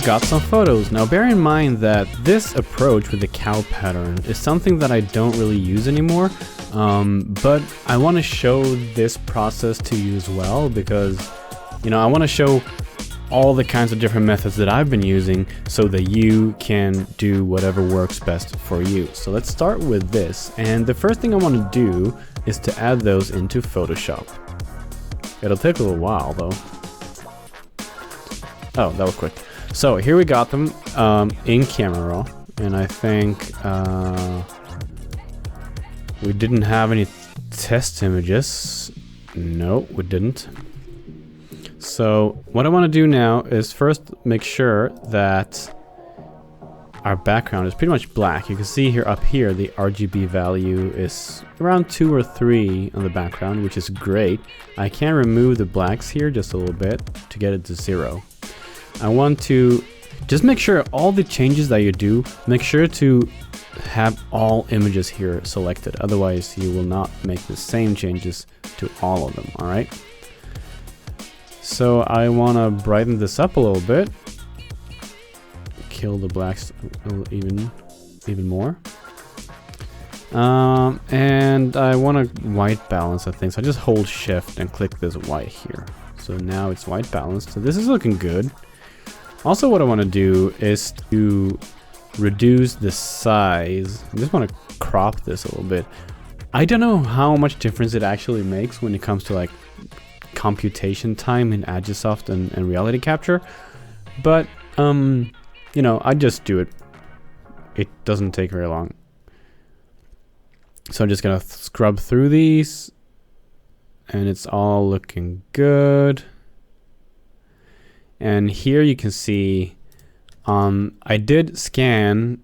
we've got some photos. Now bear in mind that this approach with the cow pattern is something that I don't really use anymore, but I want to show this process to you as well because, you know, I want to show all the kinds of different methods that I've been using so that you can do whatever works best for you. So let's start with this, and the first thing I want to do is to add those into Photoshop. It'll take a little while though. Oh, that was quick. So here we got them in camera raw, and I think we didn't have any test images. No, we didn't. So what I want to do now is first make sure that our background is pretty much black. You can see here up here the RGB value is around 2 or 3 on the background, which is great. I can remove the blacks here just a little bit to get it to 0. I want to just make sure all the changes that you do, make sure to have all images here selected. Otherwise you will not make the same changes to all of them, all right? So I want to brighten this up a little bit. Kill the blacks even more. And I want a white balance, I think. So I just hold shift and click this white here. So now it's white balanced. So this is looking good. Also what I want to do is to reduce the size. I just want to crop this a little bit. I don't know how much difference it actually makes when it comes to like computation time in Agisoft and reality capture, but you know, I just do it. It doesn't take very long. So I'm just gonna scrub through these, and it's all looking good. And here you can see, I did scan.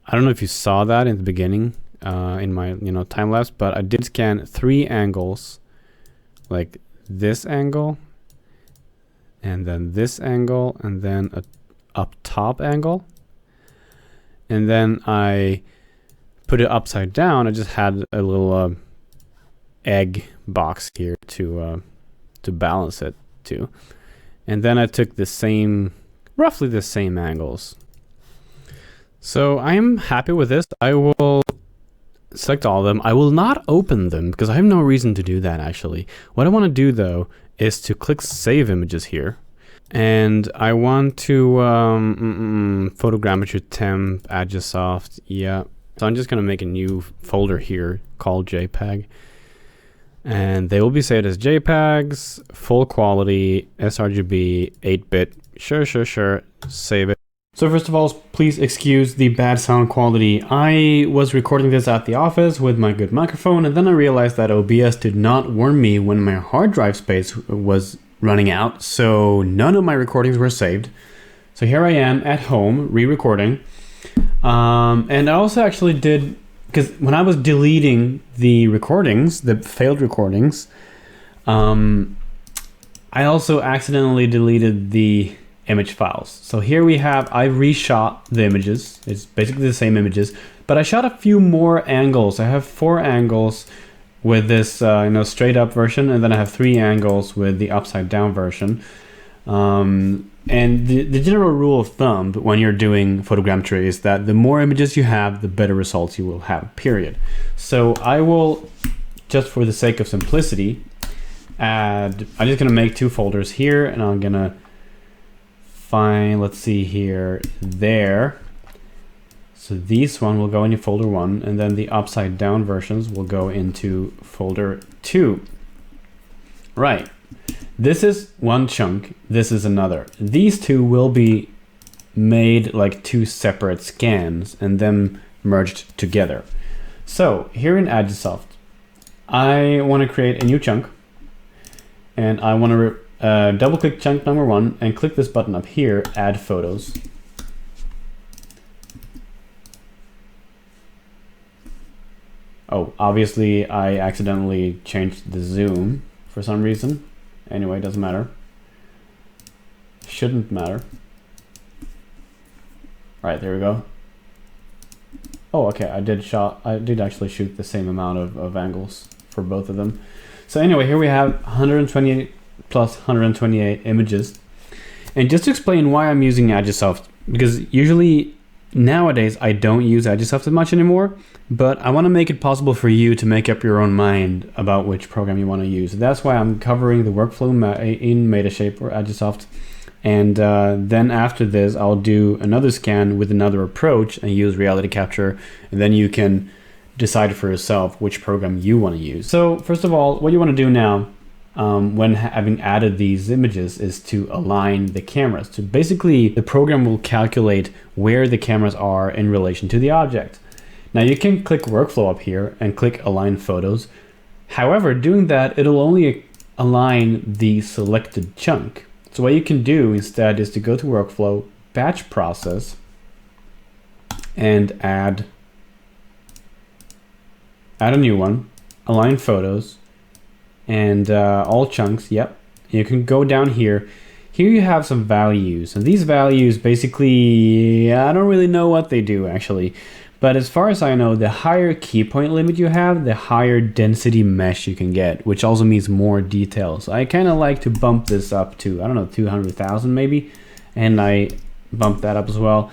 I don't know if you saw that in the beginning in my time lapse, but I did scan 3 angles, like this angle, and then this angle, and then a up top angle, and then I put it upside down. I just had a little egg box here to balance it to. And then I took the same, roughly the same angles. So I am happy with this. I will select all of them. I will not open them because I have no reason to do that actually. What I want to do though is to click Save Images here. And I want to Photogrammetry temp, Agisoft, yeah. So I'm just going to make a new folder here called JPEG. And they will be saved as JPEGs, full quality, sRGB, 8-bit. Sure. Save it. So first of all, please excuse the bad sound quality. I was recording this at the office with my good microphone, and then I realized that OBS did not warn me when my hard drive space was running out, so none of my recordings were saved. So here I am at home, re-recording. And I also actually did, because when I was deleting the recordings, the failed recordings, I also accidentally deleted the image files. So here we have, I reshot the images. It's basically the same images, but I shot a few more angles. I have 4 angles with this straight up version, and then I have 3 angles with the upside down version. And the general rule of thumb when you're doing photogrammetry is that the more images you have, the better results you will have, period. So I will, just for the sake of simplicity, I'm just gonna make 2 folders here, and I'm gonna find, let's see here, there. So this one will go into folder 1, and then the upside down versions will go into folder 2. Right. This is one chunk, this is another. These 2 will be made like 2 separate scans and then merged together. So here in Agisoft, I want to create a new chunk, and I want to double click chunk number 1 and click this button up here, add photos. Oh, obviously I accidentally changed the zoom for some reason. Anyway, doesn't matter. Shouldn't matter. Right, there we go. Oh, okay, I did actually shoot the same amount of angles for both of them. So anyway, here we have 128 plus 128 images. And just to explain why I'm using Agisoft, because usually nowadays I don't use Agisoft as much anymore, but I want to make it possible for you to make up your own mind about which program you want to use. That's why I'm covering the workflow in Metashape or Agisoft. And then after this, I'll do another scan with another approach and use reality capture. And then you can decide for yourself which program you want to use. So first of all, what you want to do now when having added these images is to align the cameras. So basically, the program will calculate where the cameras are in relation to the object. Now you can click workflow up here and click align photos. However, doing that, it'll only align the selected chunk. So what you can do instead is to go to workflow, batch process, and add a new one, align photos, and all chunks. Yep, you can go down here. Here you have some values, and these values basically, I don't really know what they do actually, but as far as I know, the higher key point limit you have, the higher density mesh you can get, which also means more details. I kind of like to bump this up to, I don't know, 200,000 maybe, and I bump that up as well.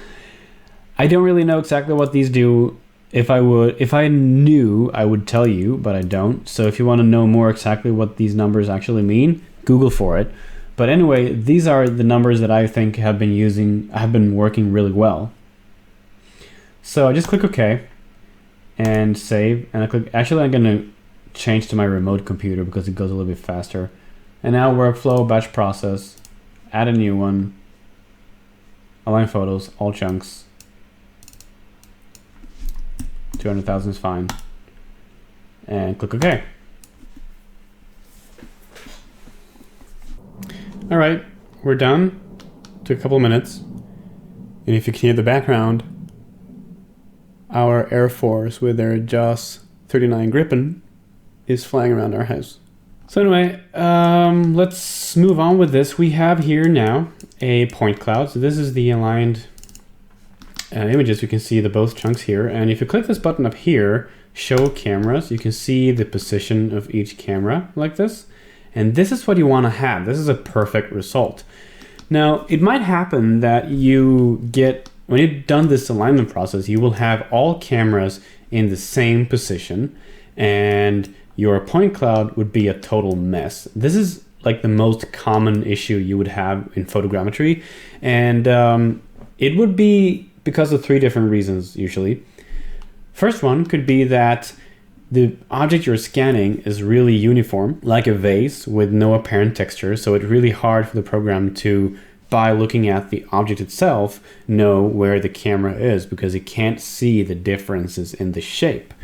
I don't really know exactly what these do. If I knew, I would tell you, but I don't. So if you want to know more exactly what these numbers actually mean, Google for it. But anyway, these are the numbers that I think have been working really well. So I just click OK and save, and I click, actually I'm going to change to my remote computer because it goes a little bit faster. And now workflow, batch process, add a new one, align photos, all chunks. 200,000 is fine. And click OK. All right, we're done. Took a couple of minutes. And if you can hear the background, our Air Force with their JAS 39 Gripen is flying around our house. So anyway, let's move on with this. We have here now a point cloud. So this is the aligned images. You can see the both chunks here. And if you click this button up here, show cameras, you can see the position of each camera like this. And this is what you want to have. This is a perfect result. Now, it might happen that you get, when you've done this alignment process, you will have all cameras in the same position and your point cloud would be a total mess. This is like the most common issue you would have in photogrammetry. And it would be because of three different reasons usually. First one could be that the object you're scanning is really uniform, like a vase with no apparent texture. So it's really hard for the program to, by looking at the object itself, know where the camera is because it can't see the differences in the shape.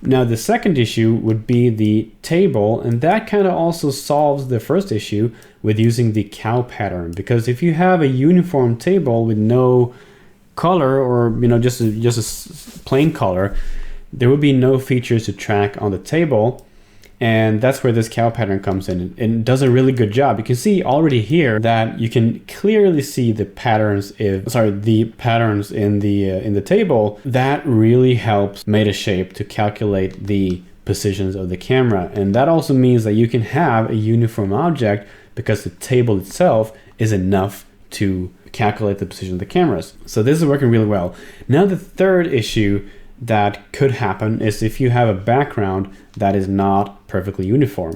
Now the second issue would be the table, and that kind of also solves the first issue with using the cow pattern, because if you have a uniform table with no color, or just a plain color, there would be no features to track on the table. And that's where this cow pattern comes in and does a really good job. You can see already here that you can clearly see the patterns in the table. That really helps Metashape to calculate the positions of the camera. And that also means that you can have a uniform object because the table itself is enough to calculate the position of the cameras. So this is working really well. Now the third issue that could happen is if you have a background that is not perfectly uniform.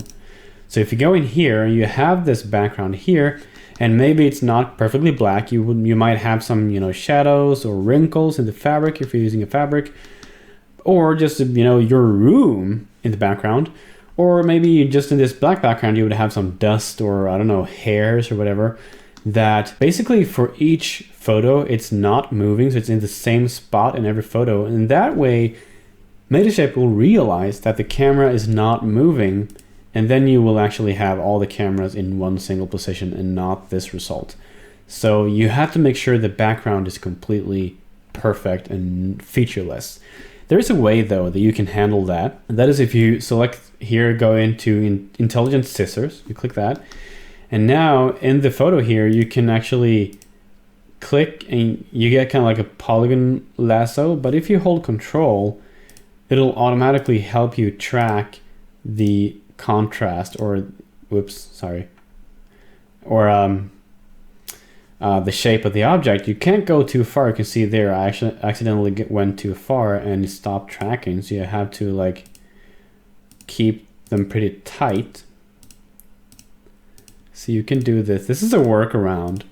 So if you go in here, you have this background here, and maybe it's not perfectly black. You might have some shadows or wrinkles in the fabric if you're using a fabric, or just your room in the background, or maybe just in this black background you would have some dust or I don't know, hairs or whatever. That basically for each photo it's not moving, so it's in the same spot in every photo, and that way Metashape will realize that the camera is not moving, and then you will actually have all the cameras in one single position and not this result. So you have to make sure the background is completely perfect and featureless. There is a way though that you can handle that, and that is if you select here, go into intelligent scissors, you click that. And now in the photo here, you can actually click and you get kind of like a polygon lasso. But if you hold Control, it'll automatically help you track the contrast or the shape of the object, you can't go too far. You can see there, I actually accidentally went too far and stopped tracking. So you have to like keep them pretty tight. So you can do this. This is a workaround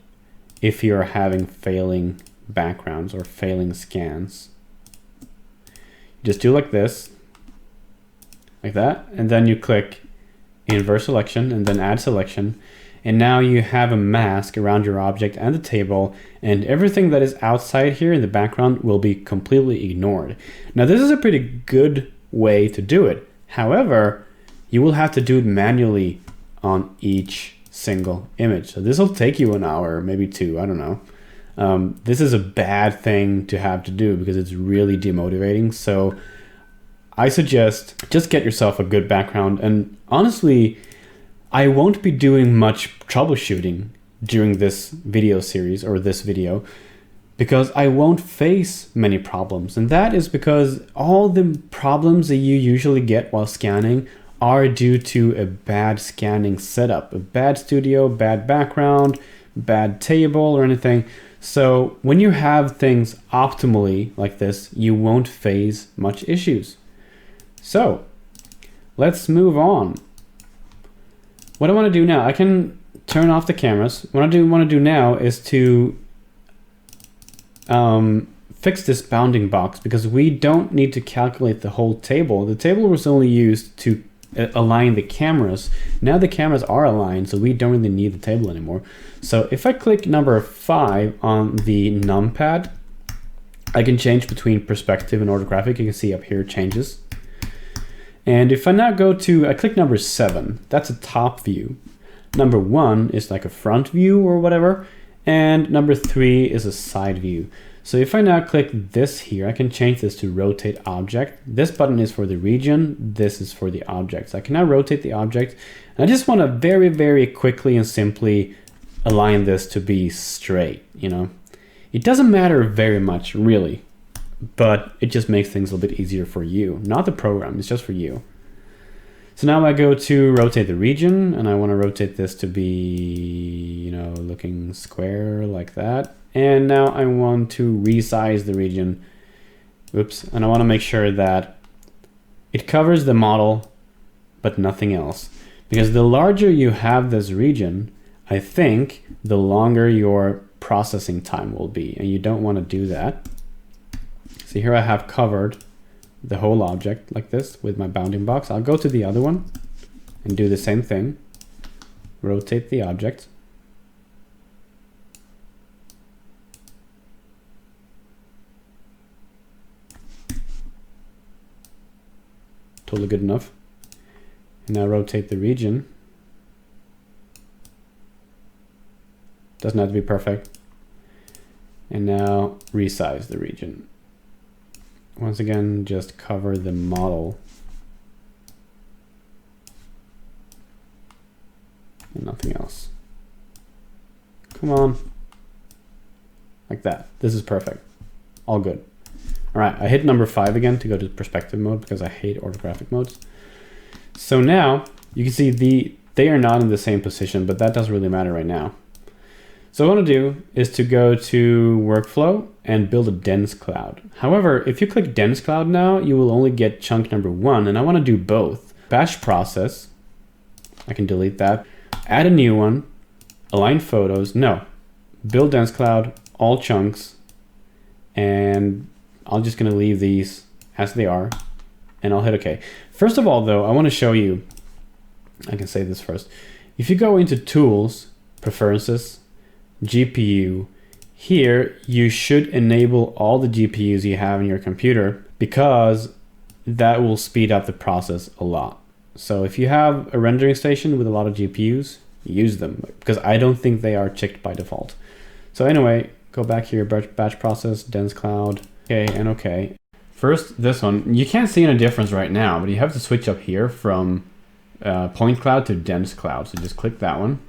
if you're having failing backgrounds or failing scans. Just do like this, like that, and then you click invert selection and then add selection. And now you have a mask around your object and the table, and everything that is outside here in the background will be completely ignored. Now this is a pretty good way to do it. However, you will have to do it manually on each single image. So this will take you an hour, maybe two, I don't know. This is a bad thing to have to do because it's really demotivating. So I suggest just get yourself a good background. And honestly, I won't be doing much troubleshooting during this video series or this video because I won't face many problems. And that is because all the problems that you usually get while scanning are due to a bad scanning setup, a bad studio, bad background, bad table or anything. So when you have things optimally like this, you won't face much issues. So let's move on. What I want to do now, I can turn off the cameras. What I want to do now is to fix this bounding box because we don't need to calculate the whole table. The table was only used to align the cameras. Now the cameras are aligned, so we don't really need the table anymore. So if I click number 5 on the numpad, I can change between perspective and orthographic. You can see up here changes. And if I now go to, I click number 7, that's a top view. Number 1 is like a front view or whatever. And number 3 is a side view. So if I now click this here, I can change this to rotate object. This button is for the region. This is for the object. So I can now rotate the object. And I just want to very, very quickly and simply align this to be straight, you know. It doesn't matter very much, really. But it just makes things a little bit easier for you, not the program, it's just for you. So now I go to rotate the region and I want to rotate this to be, you know, looking square like that. And now I want to resize the region. Oops, and I want to make sure that it covers the model, but nothing else. Because the larger you have this region, I think the longer your processing time will be, and you don't want to do that. So here I have covered the whole object like this with my bounding box. I'll go to the other one and do the same thing. Rotate the object. Totally good enough. And now rotate the region. Doesn't have to be perfect. And now resize the region. Once again, just cover the model and nothing else. Come on. Like that. This is perfect. All good. All right, I hit number 5 again to go to perspective mode because I hate orthographic modes. So now you can see they are not in the same position, but that doesn't really matter right now. So what I want to do is to go to workflow and build a dense cloud. However, if you click dense cloud now, you will only get chunk number 1, and I want to do both. Batch process, I can delete that. Add a new one, align photos, no. Build dense cloud, all chunks, and I'm just going to leave these as they are, and I'll hit OK. First of all, though, I want to show you, I can say this first. If you go into Tools, Preferences, GPU, here you should enable all the GPUs you have in your computer because that will speed up the process a lot. So if you have a rendering station with a lot of GPUs, use them because I don't think they are checked by default. So anyway, go back here, batch process, dense cloud, okay, and okay. First, this one, you can't see any difference right now, but you have to switch up here from point cloud to dense cloud. So just click that one.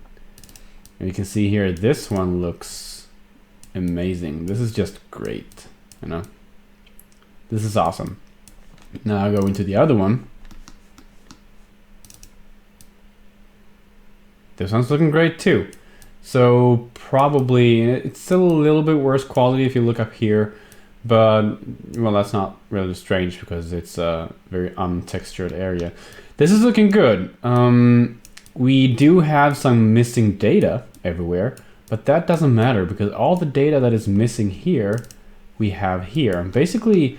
And you can see here, this one looks amazing. This is just great, you know. This is awesome. Now I go into the other one. This one's looking great too. So probably it's still a little bit worse quality if you look up here, but well, that's not really strange because it's a very untextured area. This is looking good. We do have some missing data everywhere, but that doesn't matter because all the data that is missing here, we have here. And basically,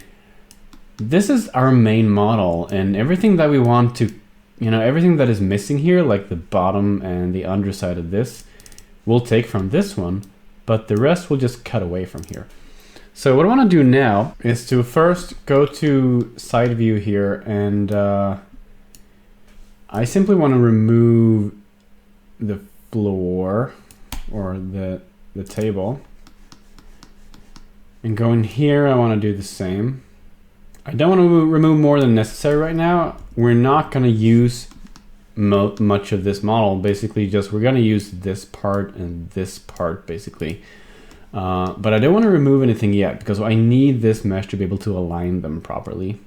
this is our main model, and everything that we want to, everything that is missing here, like the bottom and the underside of this, we'll take from this one, but the rest we'll just cut away from here. So what I want to do now is to first go to side view here, and I simply want to remove the floor or the table, and go in here. I want to do the same. I don't want to remove more than necessary right now. We're not going to use much of this model. Basically, just we're going to use this part and this part basically. But I don't want to remove anything yet because I need this mesh to be able to align them properly.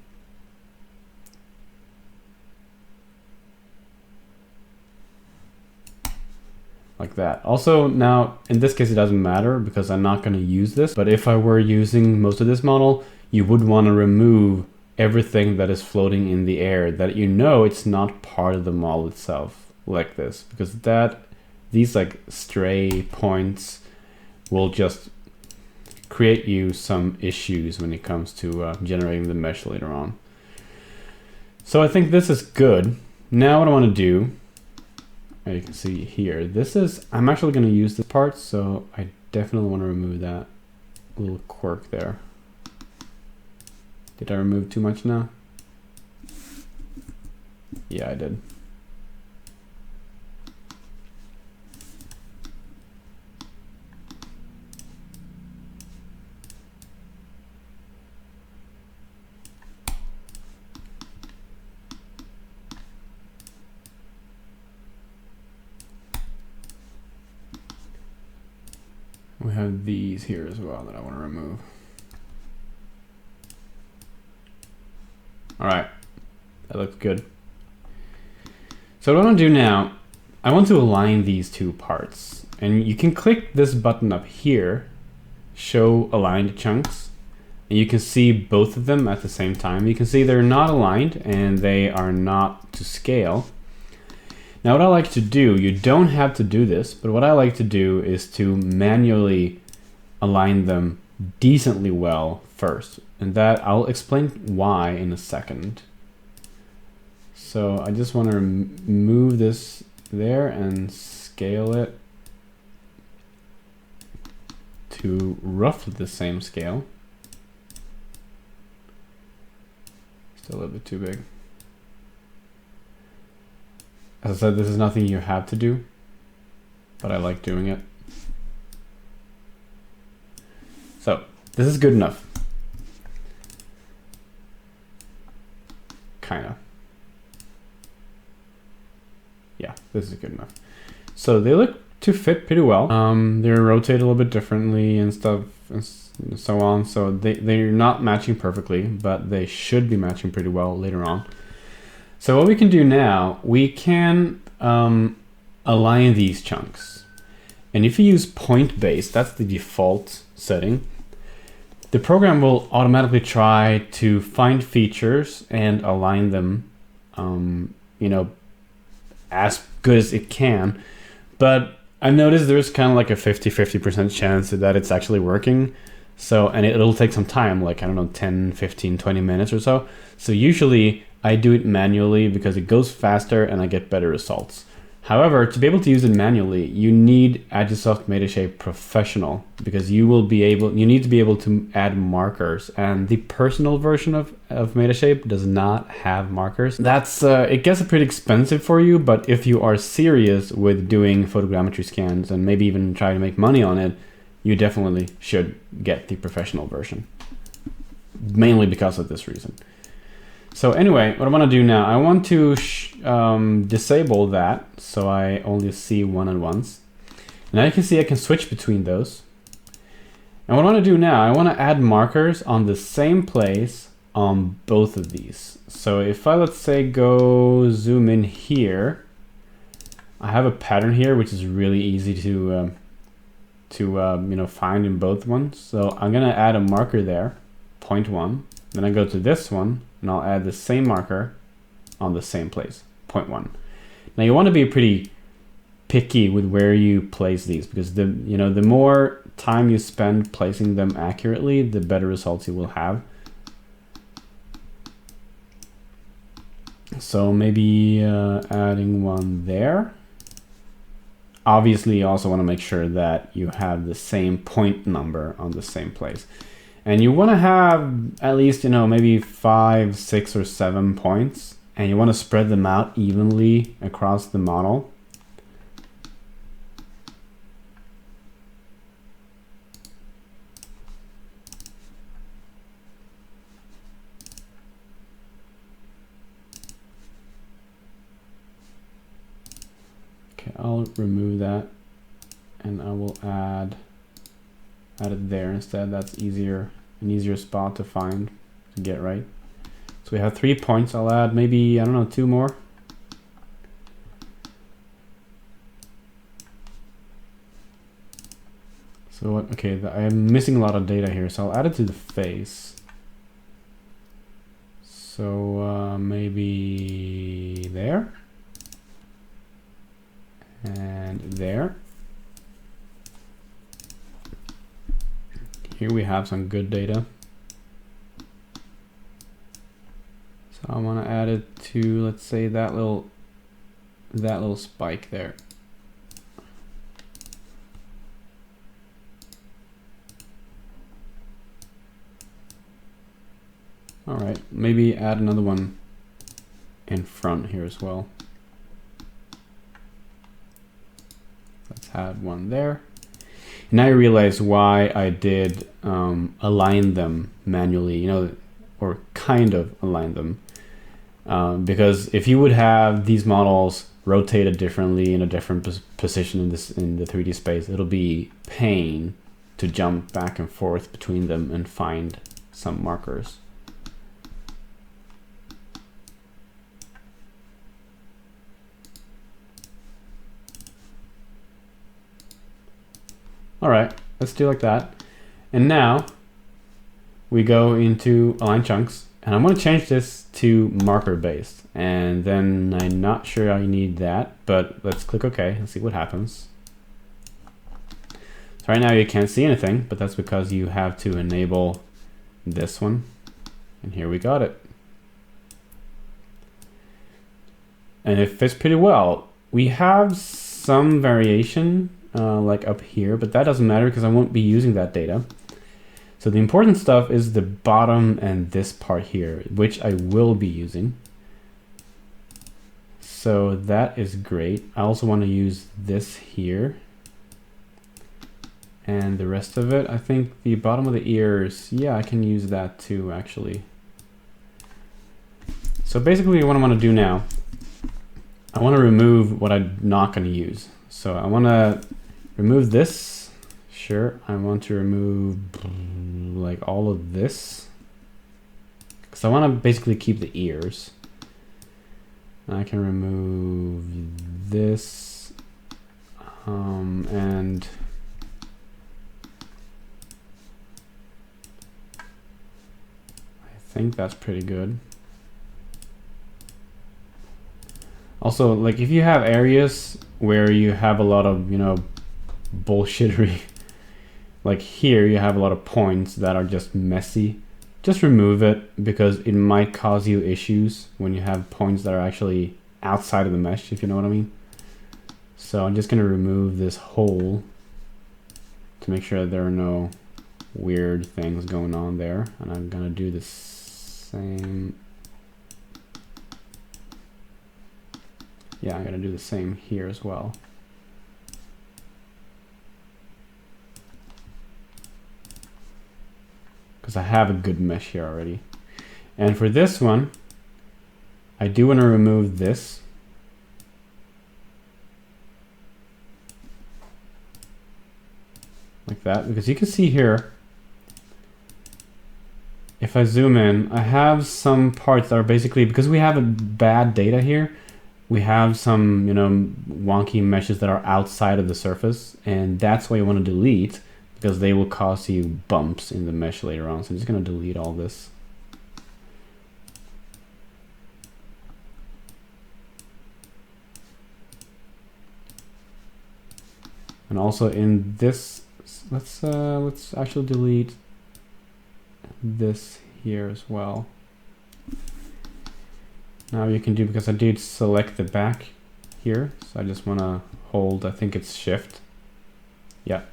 Like that. Also, now in this case it doesn't matter because I'm not going to use this, but if I were using most of this model, you would want to remove everything that is floating in the air that it's not part of the model itself, like this, because these like stray points will just create you some issues when it comes to generating the mesh later on. So I think this is good. Now what I want to do, you can see here, I'm actually going to use this part, so I definitely want to remove that little quirk there. Did I remove too much now? Yeah, I did. We have these here as well that I want to remove. All right, that looks good. So what I want to do now, I want to align these two parts. And you can click this button up here, show aligned chunks, and you can see both of them at the same time. You can see they're not aligned and they are not to scale. Now what I like to do, you don't have to do this, but what I like to do is to manually align them decently well first. And that I'll explain why in a second. So I just want to move this there and scale it to roughly the same scale. Still a little bit too big. As I said, this is nothing you have to do, but I like doing it. So this is good enough. Kind of. Yeah, this is good enough. So they look to fit pretty well. They're rotated a little bit differently and stuff and so on. So they're not matching perfectly, but they should be matching pretty well later on. So what we can do now, we can align these chunks. And if you use point based, that's the default setting, the program will automatically try to find features and align them, as good as it can. But I've noticed there's kind of like a 50% chance that it's actually working. So, and it'll take some time, like, I don't know, 10, 15, 20 minutes or so. So usually I do it manually because it goes faster and I get better results. However, to be able to use it manually, you need Agisoft Metashape Professional because you need to be able to add markers, and the personal version of Metashape does not have markers. That's it gets pretty expensive for you, but if you are serious with doing photogrammetry scans and maybe even try to make money on it, you definitely should get the professional version, mainly because of this reason. So anyway, what I want to do now, I want to disable that so I only see one at once. Now you can see I can switch between those. And what I want to do now, I want to add markers on the same place on both of these. So if I, let's say, go zoom in here, I have a pattern here which is really easy to find in both ones. So I'm gonna add a marker there, 0.1. Then I go to this one and I'll add the same marker on the same place, 0.1. Now you want to be pretty picky with where you place these, because the more time you spend placing them accurately, the better results you will have. So maybe adding one there. Obviously, you also want to make sure that you have the same point number on the same place. And you want to have at least, maybe 5, 6, or 7 points. And you want to spread them out evenly across the model. I'll remove that and I will add it there instead. That's an easier spot to find, to get right. So we have 3 points. I'll add maybe, I don't know, 2 more. So okay, I am missing a lot of data here, so I'll add it to the face. So maybe there. And there. Here we have some good data. So I want to add it to, let's say, that little spike there. All right, maybe add another one in front here as well. Let's add one there. Now you realize why I did align them manually, or kind of align them. Because if you would have these models rotated differently in a different position in the 3D space, it'll be pain to jump back and forth between them and find some markers. All right, let's do like that. And now we go into align chunks, and I'm going to change this to marker based. And then I'm not sure I need that, but let's click OK and see what happens. So right now you can't see anything, but that's because you have to enable this one. And here we got it. And it fits pretty well. We have some variation like up here, but that doesn't matter because I won't be using that data. So the important stuff is the bottom and this part here, which I will be using. So that is great. I also want to use this here. And the rest of it, I think the bottom of the ears, yeah, I can use that too, actually. So basically what I want to do now, I want to remove what I'm not going to use. So I want to remove this. Sure, I want to remove like all of this. Because I want to basically keep the ears. I can remove this. And I think that's pretty good. Also, like if you have areas where you have a lot of, bullshittery, like here you have a lot of points that are just messy, just remove it, because it might cause you issues when you have points that are actually outside of the mesh, if you know what I mean. So I'm just going to remove this hole to make sure there are no weird things going on there. And I'm going to do the same. Yeah, I'm going to do the same here as well. Because I have a good mesh here already. And for this one, I do want to remove this. Like that, because you can see here, if I zoom in, I have some parts that are basically, because we have a bad data here, we have some, wonky meshes that are outside of the surface, and that's why you want to delete, because they will cause you bumps in the mesh later on. So I'm just going to delete all this. And also in this, let's actually delete this here as well. Now you can do, because I did select the back here, so I just want to hold, I think it's shift, yeah,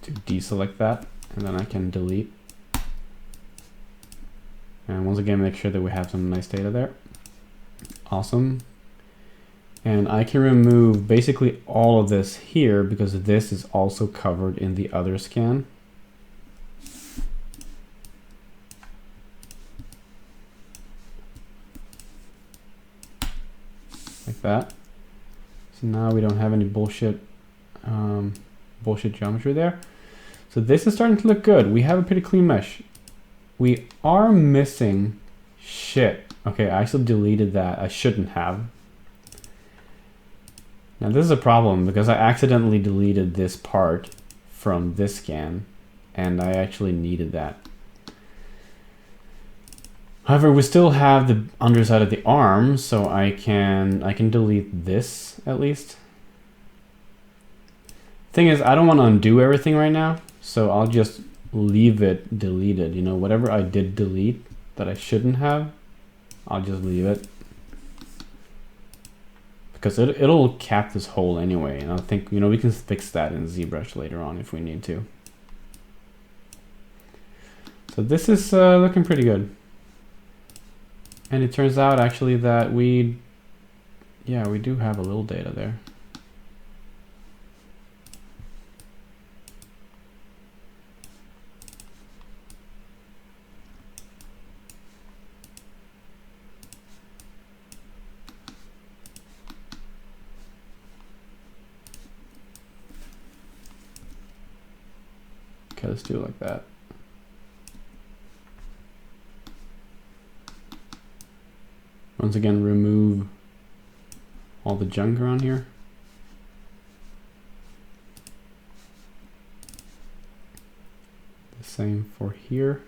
to deselect that, and then I can delete. And once again, make sure that we have some nice data there. Awesome. And I can remove basically all of this here, because this is also covered in the other scan. Like that. So now we don't have any bullshit geometry there. So this is starting to look good. We have a pretty clean mesh. We are missing shit. Okay, I actually deleted that. I shouldn't have. Now this is a problem, because I accidentally deleted this part from this scan, and I actually needed that. However, we still have the underside of the arm, so I can delete this at least. Thing is, I don't want to undo everything right now, so I'll just leave it deleted. Whatever I did delete that I shouldn't have, I'll just leave it. Because it'll cap this hole anyway, and I think, we can fix that in ZBrush later on if we need to. So this is looking pretty good. And it turns out actually that we do have a little data there. Okay, let's do it like that. Once again, remove all the junk around here. The same for here.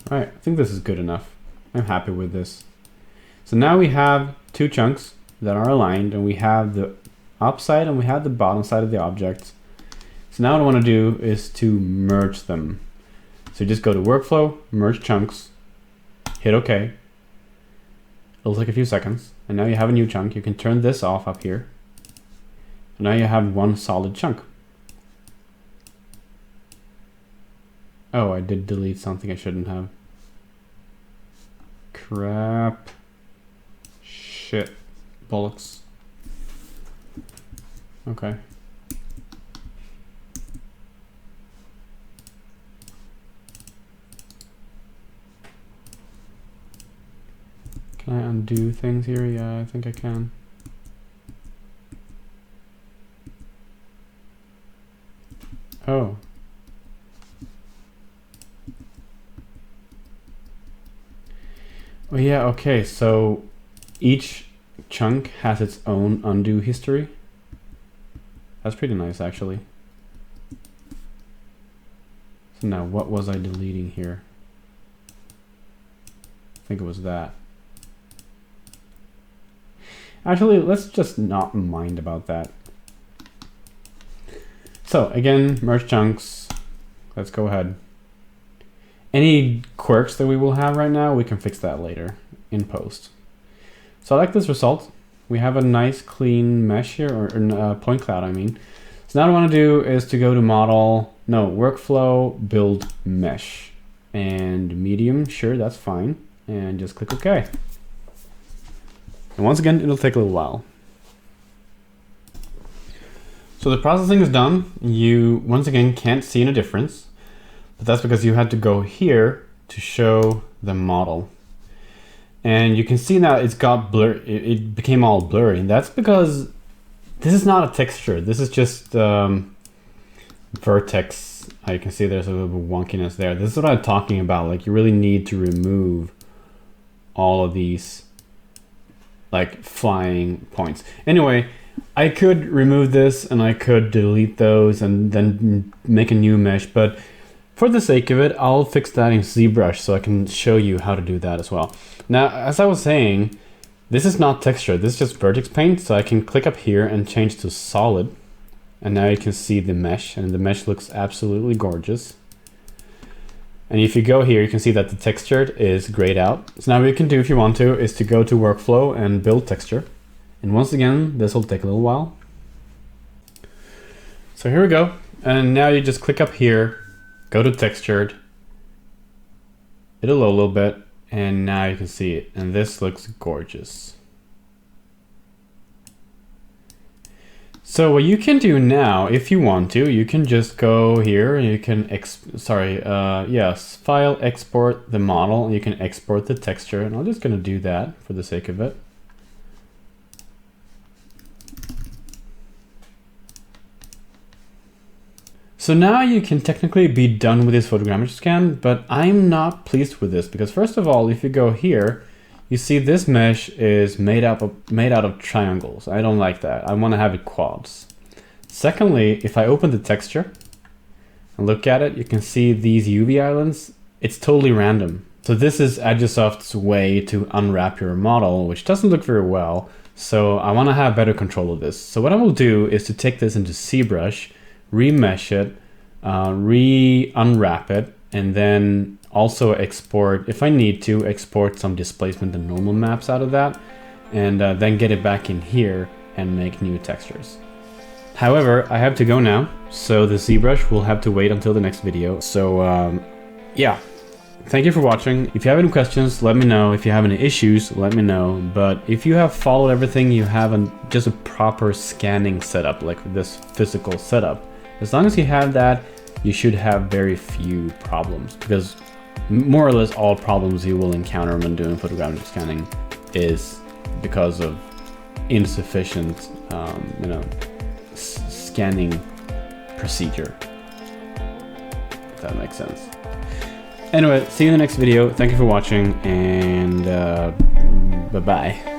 All right, I think this is good enough. I'm happy with this. So now we have two chunks that are aligned, and we have the upside and we have the bottom side of the object. So now what I want to do is to merge them. So just go to workflow, merge chunks, hit OK. It'll take a few seconds, and now you have a new chunk. You can turn this off up here. And now you have one solid chunk. Oh, I did delete something I shouldn't have. Crap. Shit. Bullets. Okay. Can I undo things here? Yeah, I think I can. Oh. Oh yeah, okay, so each chunk has its own undo history. That's pretty nice, actually. So now, what was I deleting here? I think it was that. Actually, let's just not mind about that. So again, merge chunks. Let's go ahead. Any quirks that we will have right now, we can fix that later in post. So I like this result. We have a nice clean mesh here, or point cloud, I mean. So now what I want to do is to go to model, no, workflow, build mesh. And medium, sure, that's fine. And just click OK. And once again, it'll take a little while. So the processing is done. You, once again, can't see any difference. But that's because you had to go here to show the model. And you can see now it's got blur. It became all blurry. And that's because this is not a texture. This is just vertex. You can see there's a little bit of wonkiness there. This is what I'm talking about. Like, you really need to remove all of these like flying points. Anyway, I could remove this and I could delete those and then make a new mesh, but for the sake of it, I'll fix that in ZBrush so I can show you how to do that as well. Now, as I was saying, this is not texture, this is just vertex paint, so I can click up here and change to solid. And now you can see the mesh, and the mesh looks absolutely gorgeous. And if you go here, you can see that the texture is grayed out. So now what you can do if you want to is to go to workflow and build texture. And once again, this will take a little while. So here we go. And now you just click up here, go to textured. It'll load a little bit, and now you can see it. And this looks gorgeous. So what you can do now, if you want to, you can just go here and you can file, export the model, and you can export the texture. And I'm just going to do that for the sake of it. So now you can technically be done with this photogrammetry scan, but I'm not pleased with this because first of all, if you go here, you see this mesh is made out of triangles. I don't like that. I want to have it quads. Secondly, if I open the texture and look at it, you can see these UV islands. It's totally random. So this is Agisoft's way to unwrap your model, which doesn't look very well. So I want to have better control of this. So what I will do is to take this into ZBrush, remesh it, unwrap it, and then also export, if I need to, export some displacement and normal maps out of that, and then get it back in here and make new textures. However, I have to go now, so the ZBrush will have to wait until the next video. So yeah, thank you for watching. If you have any questions, let me know. If you have any issues, let me know. But if you have followed everything, you have just a proper scanning setup, like this physical setup. As long as you have that, you should have very few problems, because more or less all problems you will encounter when doing photogrammetry scanning is because of insufficient scanning procedure, if that makes sense. Anyway, see you in the next video. Thank you for watching, and bye-bye.